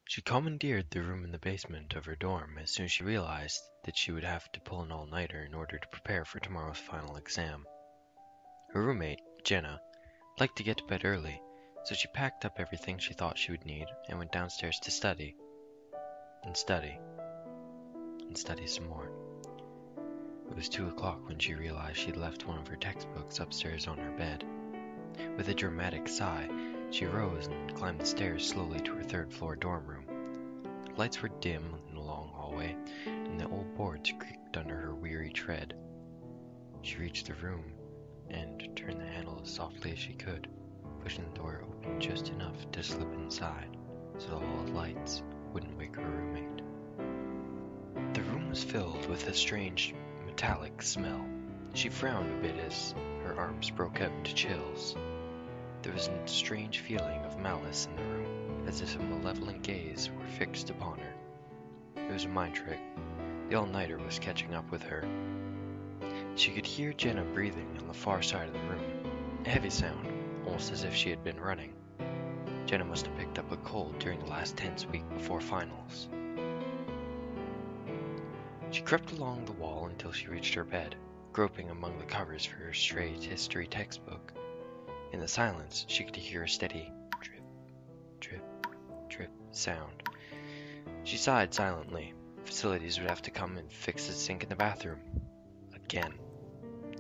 She commandeered the room in the basement of her dorm as soon as she realized that she would have to pull an all-nighter in order to prepare for tomorrow's final exam. Her roommate, Jenna, liked to get to bed early, so she packed up everything she thought she would need and went downstairs to study. And study. And study some more. It was 2 o'clock when she realized she'd left one of her textbooks upstairs on her bed. With a dramatic sigh, she rose and climbed the stairs slowly to her third-floor dorm room. The lights were dim in the long hallway, and the old boards creaked under her weary tread. She reached the room and turned the handle as softly as she could, pushing the door open just enough to slip inside so the hall of lights wouldn't wake her roommate. The room was filled with a strange metallic smell. She frowned a bit as her arms broke out into chills. There was a strange feeling of malice in the room, as if a malevolent gaze were fixed upon her. It was a mind trick. The all-nighter was catching up with her. She could hear Jenna breathing on the far side of the room, a heavy sound, almost as if she had been running. Jenna must have picked up a cold during the last tense week before finals. She crept along the wall until she reached her bed, groping among the covers for her stray history textbook. In the silence, she could hear a steady drip, drip, drip sound. She sighed silently. Facilities would have to come and fix the sink in the bathroom. Again.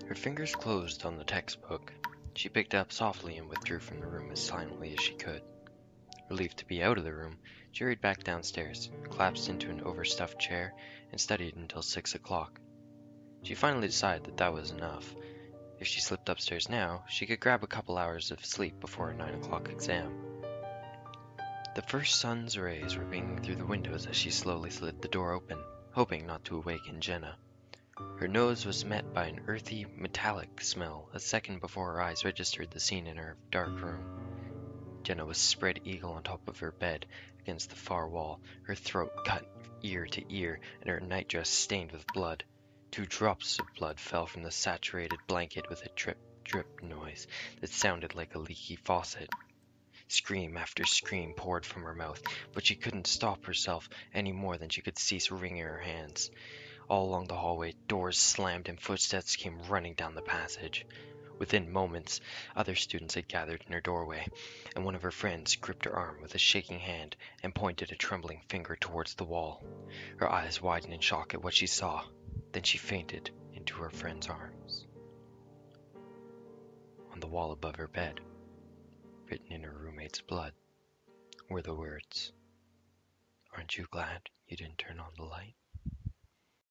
Her fingers closed on the textbook. She picked it up softly and withdrew from the room as silently as she could. Relieved to be out of the room, she hurried back downstairs, collapsed into an overstuffed chair, and studied until 6 o'clock. She finally decided that was enough. If she slipped upstairs now, she could grab a couple hours of sleep before her 9 o'clock exam. The first sun's rays were beaming through the windows as she slowly slid the door open, hoping not to awaken Jenna. Her nose was met by an earthy, metallic smell a second before her eyes registered the scene in her dark room. Jenna was spread eagle on top of her bed against the far wall, her throat cut ear to ear, and her nightdress stained with blood. 2 drops of blood fell from the saturated blanket with a drip noise that sounded like a leaky faucet. Scream after scream poured from her mouth, but she couldn't stop herself any more than she could cease wringing her hands. All along the hallway, doors slammed and footsteps came running down the passage. Within moments, other students had gathered in her doorway, and one of her friends gripped her arm with a shaking hand and pointed a trembling finger towards the wall. Her eyes widened in shock at what she saw. Then she fainted into her friend's arms. On the wall above her bed, written in her roommate's blood, were the words, "Aren't you glad you didn't turn on the light?"